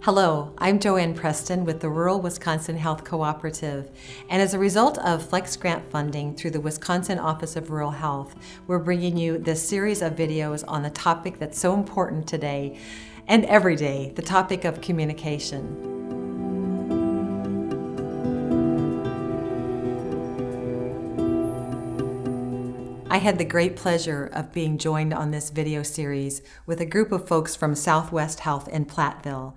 Hello, I'm Anne Preston with the Rural Wisconsin Health Cooperative, and as a result of Flex Grant funding through the Wisconsin Office of Rural Health, we're bringing you this series of videos on the topic that's so important today and every day, the topic of communication. I had the great pleasure of being joined on this video series with a group of folks from Southwest Health in Platteville.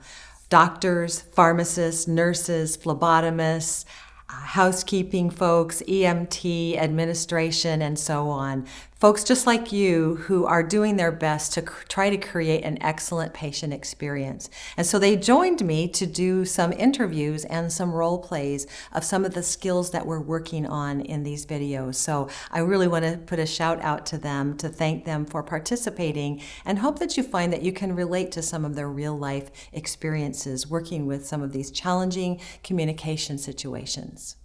Doctors, pharmacists, nurses, phlebotomists, housekeeping folks, EMT, administration, and so on. Folks just like you who are doing their best to try to create an excellent patient experience. And so they joined me to do some interviews and some role plays of some of the skills that we're working on in these videos. So I really want to put a shout out to them, to thank them for participating, and hope that you find that you can relate to some of their real life experiences working with some of these challenging communication situations.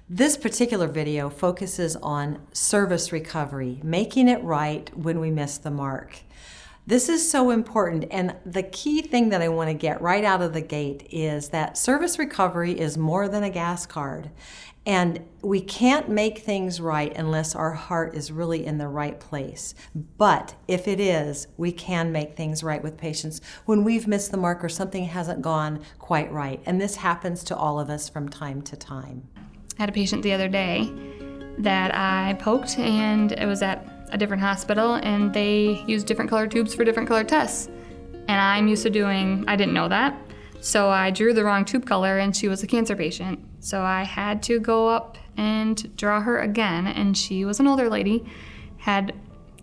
This particular video focuses on service recovery, making it right when we miss the mark. This is so important, and the key thing that I want to get right out of the gate is that service recovery is more than a gas card. And we can't make things right unless our heart is really in the right place. But if it is, we can make things right with patients when we've missed the mark or something hasn't gone quite right. And this happens to all of us from time to time. I had a patient the other day that I poked, and it was at a different hospital, and they used different color tubes for different color tests. And I'm used to I didn't know that, so I drew the wrong tube color, and she was a cancer patient. So I had to go up and draw her again, and she was an older lady, had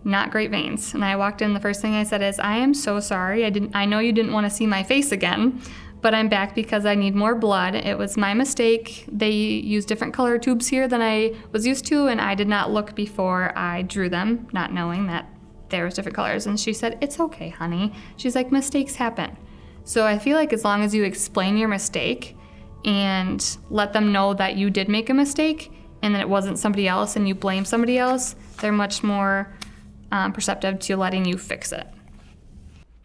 not great veins. And I walked in, the first thing I said is, I am so sorry, I know you didn't want to see my face again, but I'm back because I need more blood. It was my mistake. They used different color tubes here than I was used to, and I did not look before I drew them, not knowing that there was different colors. And she said, it's okay, honey. She's like, mistakes happen. So I feel like as long as you explain your mistake and let them know that you did make a mistake and that it wasn't somebody else and you blame somebody else, they're much more perceptive to letting you fix it.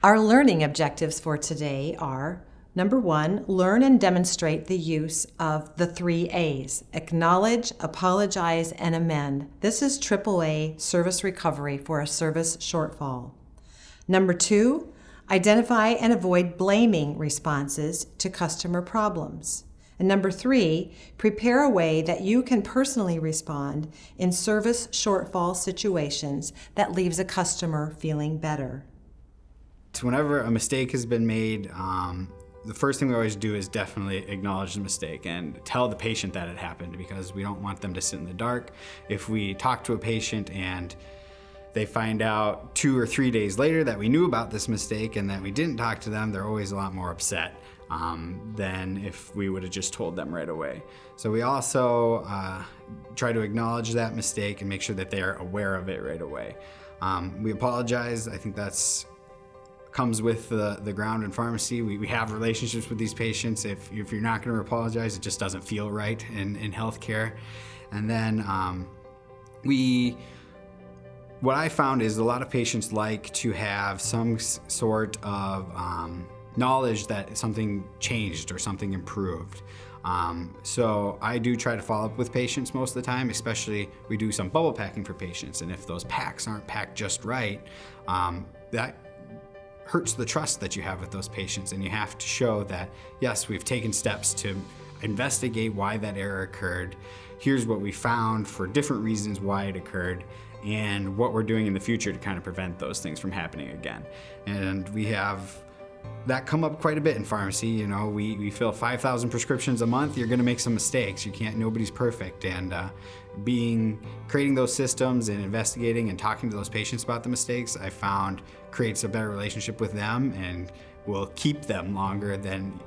Our learning objectives for today are: Number 1, learn and demonstrate the use of the 3 A's: acknowledge, apologize, and amend. This is AAA service recovery for a service shortfall. Number 2, identify and avoid blaming responses to customer problems. And number 3, prepare a way that you can personally respond in service shortfall situations that leaves a customer feeling better. So whenever a mistake has been made, the first thing we always do is definitely acknowledge the mistake and tell the patient that it happened, because we don't want them to sit in the dark. If we talk to a patient and they find out 2 or 3 days later that we knew about this mistake and that we didn't talk to them, they're always a lot more upset than if we would have just told them right away. So we also try to acknowledge that mistake and make sure that they're aware of it right away. We apologize. I think that's comes with the ground in pharmacy. We have relationships with these patients. If you're not going to apologize, it just doesn't feel right in healthcare. And then what I found is a lot of patients like to have some sort of knowledge that something changed or something improved. So I do try to follow up with patients most of the time, especially we do some bubble packing for patients. And if those packs aren't packed just right, that hurts the trust that you have with those patients, and you have to show that, yes, we've taken steps to investigate why that error occurred. Here's what we found for different reasons why it occurred, and what we're doing in the future to kind of prevent those things from happening again. And we have that come up quite a bit in pharmacy. You know, we fill 5,000 prescriptions a month. You're gonna make some mistakes. Nobody's perfect. And creating those systems and investigating and talking to those patients about the mistakes, I found creates a better relationship with them and will keep them longer than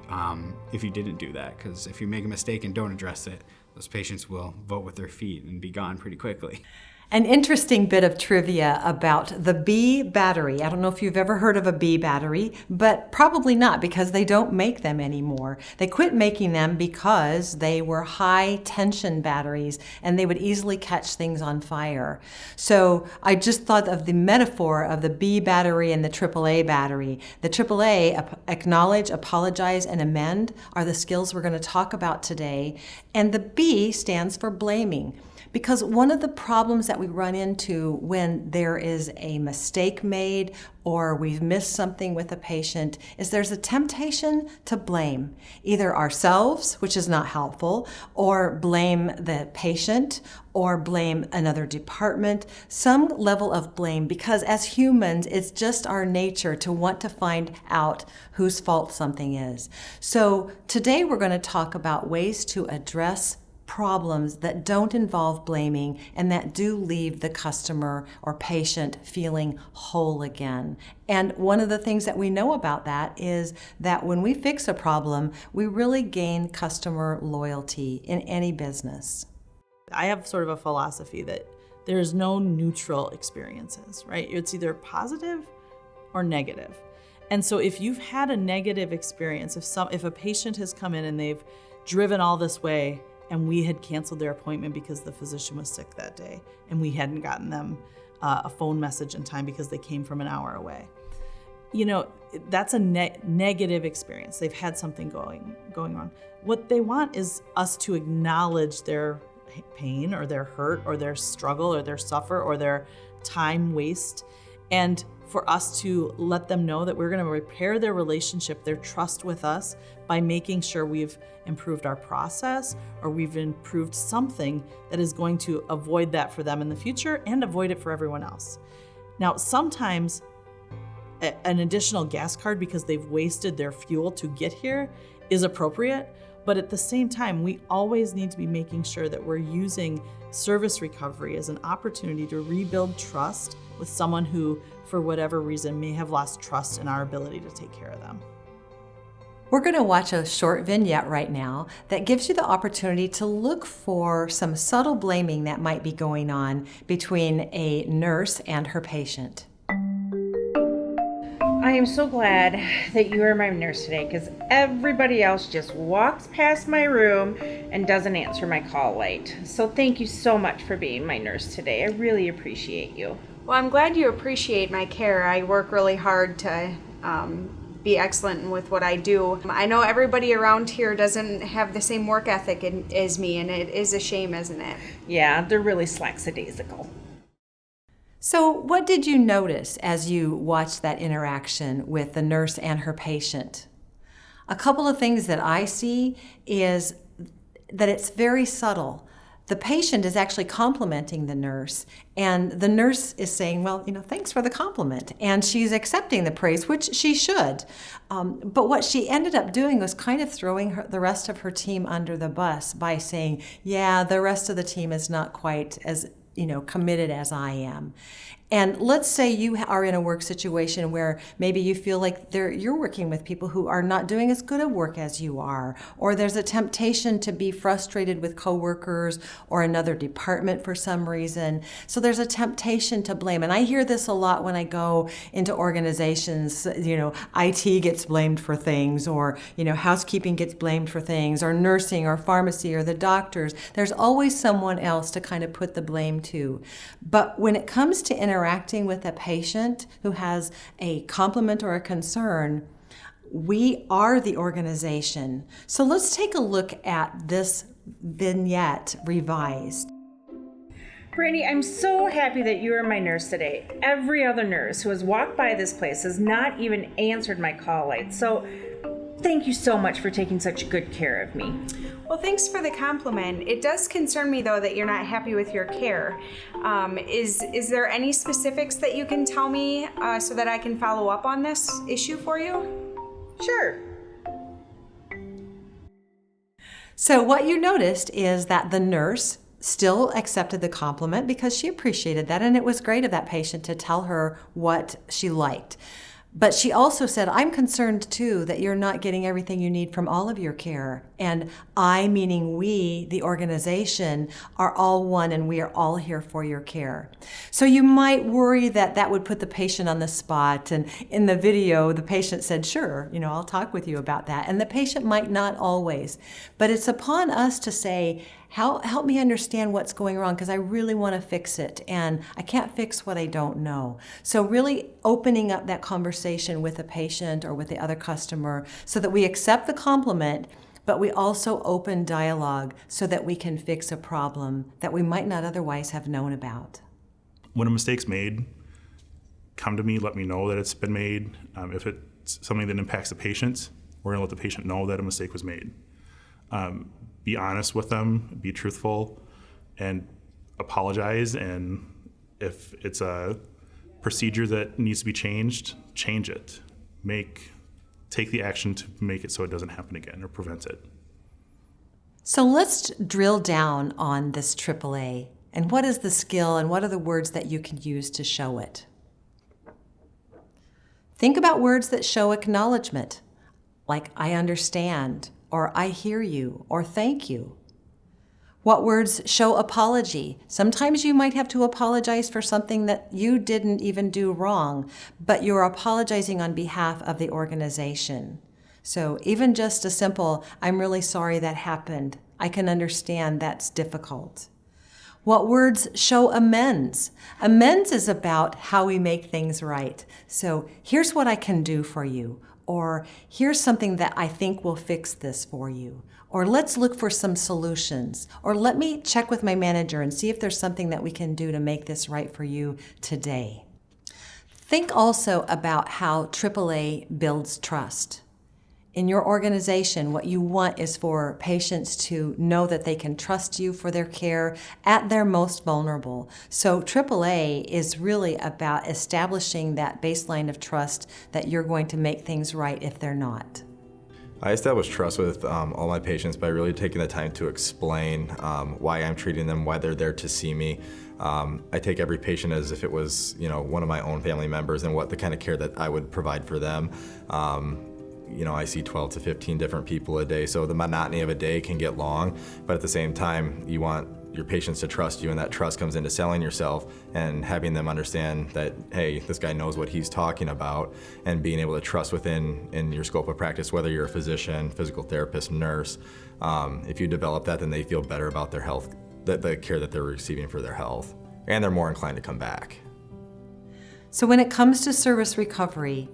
if you didn't do that. Because if you make a mistake and don't address it, those patients will vote with their feet and be gone pretty quickly. An interesting bit of trivia about the bee battery. I don't know if you've ever heard of a bee battery, but probably not because they don't make them anymore. They quit making them because they were high tension batteries and they would easily catch things on fire. So I just thought of the metaphor of the bee battery and the AAA battery. The AAA, acknowledge, apologize, and amend, are the skills we're going to talk about today. And the B stands for blaming. Because one of the problems that we run into when there is a mistake made or we've missed something with a patient is there's a temptation to blame either ourselves, which is not helpful, or blame the patient, or blame another department, some level of blame, because as humans, it's just our nature to want to find out whose fault something is. So today we're going to talk about ways to address problems that don't involve blaming and that do leave the customer or patient feeling whole again. And one of the things that we know about that is that when we fix a problem, we really gain customer loyalty in any business. I have sort of a philosophy that there's no neutral experiences, right? It's either positive or negative. And so if you've had a negative experience, if a patient has come in and they've driven all this way and we had canceled their appointment because the physician was sick that day and we hadn't gotten them a phone message in time because they came from an hour away. You know, that's a negative experience. They've had something going on. What they want is us to acknowledge their pain or their hurt or their struggle or their suffer or their time waste, and for us to let them know that we're going to repair their relationship, their trust with us, by making sure we've improved our process or we've improved something that is going to avoid that for them in the future and avoid it for everyone else. Now, sometimes an additional gas card because they've wasted their fuel to get here is appropriate, but at the same time, we always need to be making sure that we're using service recovery as an opportunity to rebuild trust with someone who, for whatever reason, may have lost trust in our ability to take care of them. We're going to watch a short vignette right now that gives you the opportunity to look for some subtle blaming that might be going on between a nurse and her patient. I am so glad that you are my nurse today because everybody else just walks past my room and doesn't answer my call light. So thank you so much for being my nurse today. I really appreciate you. Well, I'm glad you appreciate my care. I work really hard to be excellent with what I do. I know everybody around here doesn't have the same work ethic as me, and it is a shame, isn't it? Yeah, they're really lackadaisical. So what did you notice as you watched that interaction with the nurse and her patient? A couple of things that I see is that it's very subtle. The patient is actually complimenting the nurse, and the nurse is saying, well, thanks for the compliment. And she's accepting the praise, which she should. But what she ended up doing was kind of throwing the rest of her team under the bus by saying, yeah, the rest of the team is not quite as committed as I am. And let's say you are in a work situation where maybe you feel like you're working with people who are not doing as good a work as you are, or there's a temptation to be frustrated with coworkers or another department for some reason. So there's a temptation to blame. And I hear this a lot when I go into organizations, IT gets blamed for things, or, housekeeping gets blamed for things, or nursing or pharmacy or the doctors. There's always someone else to kind of put the blame to. But when it comes to interacting with a patient who has a compliment or a concern, we are the organization. So let's take a look at this vignette revised. Brandy, I'm so happy that you are my nurse today. Every other nurse who has walked by this place has not even answered my call light. So thank you so much for taking such good care of me. Well, thanks for the compliment. It does concern me, though, that you're not happy with your care. Is there any specifics that you can tell me so that I can follow up on this issue for you? Sure. So what you noticed is that the nurse still accepted the compliment because she appreciated that, and it was great of that patient to tell her what she liked. But she also said, I'm concerned too that you're not getting everything you need from all of your care. And I, meaning we, the organization, are all one, and we are all here for your care. So you might worry that that would put the patient on the spot. And in the video, the patient said, sure, I'll talk with you about that. And the patient might not always. But it's upon us to say, help me understand what's going wrong, because I really want to fix it, and I can't fix what I don't know. So really opening up that conversation with the patient or with the other customer so that we accept the compliment, but we also open dialogue so that we can fix a problem that we might not otherwise have known about. When a mistake's made, come to me, let me know that it's been made. If it's something that impacts the patient, we're going to let the patient know that a mistake was made. Be honest with them, be truthful, and apologize. And if it's a procedure that needs to be changed, change it. Take the action to make it so it doesn't happen again or prevent it. So let's drill down on this AAA. And what is the skill and what are the words that you can use to show it? Think about words that show acknowledgement, like I understand, or I hear you, or thank you. What words show apology? Sometimes you might have to apologize for something that you didn't even do wrong, but you're apologizing on behalf of the organization. So even just a simple, I'm really sorry that happened. I can understand that's difficult. What words show amends? Amends is about how we make things right. So here's what I can do for you. Or here's something that I think will fix this for you. Or let's look for some solutions. Or let me check with my manager and see if there's something that we can do to make this right for you today. Think also about how AAA builds trust. In your organization, what you want is for patients to know that they can trust you for their care at their most vulnerable. So AAA is really about establishing that baseline of trust that you're going to make things right if they're not. I establish trust with all my patients by really taking the time to explain why I'm treating them, why they're there to see me. I take every patient as if it was, one of my own family members and what the kind of care that I would provide for them. I see 12 to 15 different people a day, so the monotony of a day can get long, but at the same time, you want your patients to trust you, and that trust comes into selling yourself and having them understand that, hey, this guy knows what he's talking about, and being able to trust in your scope of practice, whether you're a physician, physical therapist, nurse. If you develop that, then they feel better about their health, the care that they're receiving for their health, and they're more inclined to come back. So when it comes to service recovery,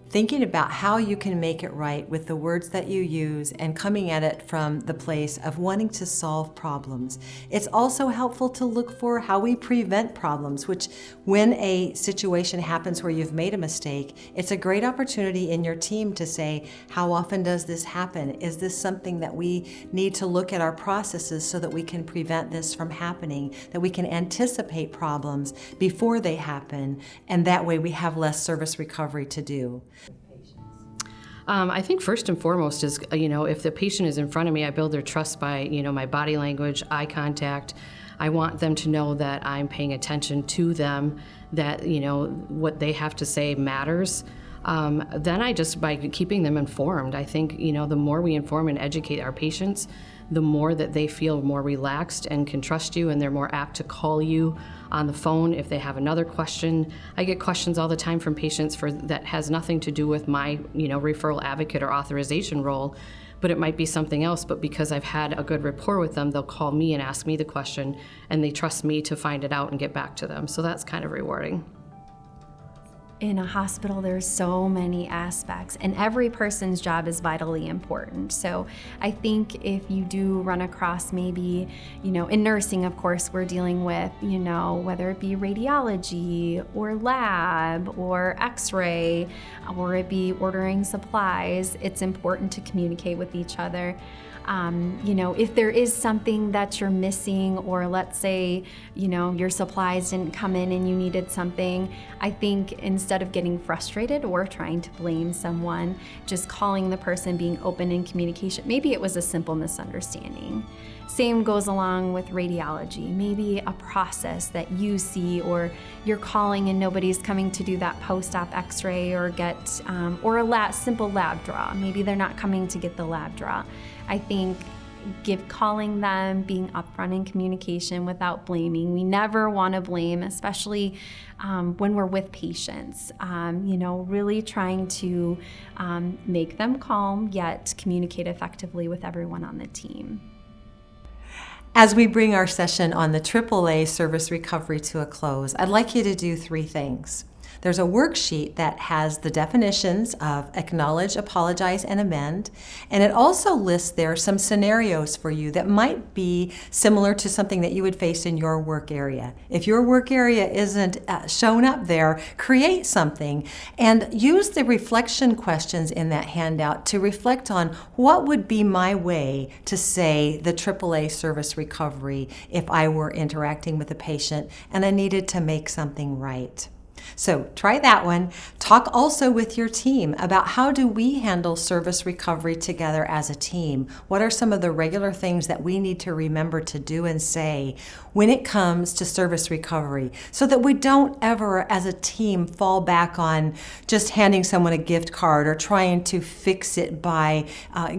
thinking about how you can make it right with the words that you use and coming at it from the place of wanting to solve problems. It's also helpful to look for how we prevent problems, which when a situation happens where you've made a mistake, it's a great opportunity in your team to say, how often does this happen? Is this something that we need to look at our processes so that we can prevent this from happening, that we can anticipate problems before they happen, and that way we have less service recovery to do. I think first and foremost is, if the patient is in front of me, I build their trust by, my body language, eye contact. I want them to know that I'm paying attention to them, that, what they have to say matters. Then by keeping them informed, I think, the more we inform and educate our patients, the more that they feel more relaxed and can trust you, and they're more apt to call you on the phone if they have another question. I get questions all the time from patients that has nothing to do with my, referral advocate or authorization role, but it might be something else. But because I've had a good rapport with them, they'll call me and ask me the question, and they trust me to find it out and get back to them. So that's kind of rewarding. In a hospital, there's so many aspects, and every person's job is vitally important. So I think if you do run across maybe, in nursing, of course, we're dealing with, whether it be radiology or lab or x-ray, or it be ordering supplies, it's important to communicate with each other. If there is something that you're missing, or let's say, your supplies didn't come in and you needed something, I think instead of getting frustrated or trying to blame someone, just calling the person, being open in communication. Maybe it was a simple misunderstanding. Same goes along with radiology. Maybe a process that you see, or you're calling and nobody's coming to do that post-op x-ray or get, or a simple lab draw. Maybe they're not coming to get the lab draw. I think think calling them, being upfront in communication without blaming. We never want to blame, especially when we're with patients. Really trying to make them calm, yet communicate effectively with everyone on the team. As we bring our session on the AAA service recovery to a close, I'd like you to do 3 things. There's a worksheet that has the definitions of acknowledge, apologize, and amend, and it also lists there some scenarios for you that might be similar to something that you would face in your work area. If your work area isn't shown up there, create something and use the reflection questions in that handout to reflect on what would be my way to say the AAA service recovery if I were interacting with a patient and I needed to make something right. So try that one. Talk also with your team about how do we handle service recovery together as a team? What are some of the regular things that we need to remember to do and say when it comes to service recovery so that we don't ever as a team fall back on just handing someone a gift card or trying to fix it by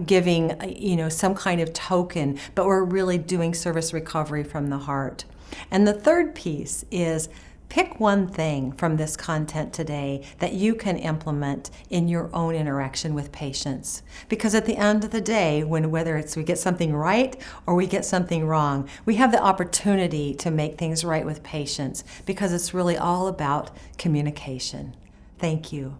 giving some kind of token, but we're really doing service recovery from the heart. And the third piece is pick one thing from this content today that you can implement in your own interaction with patients. Because at the end of the day, whether it's we get something right or we get something wrong, we have the opportunity to make things right with patients because it's really all about communication. Thank you.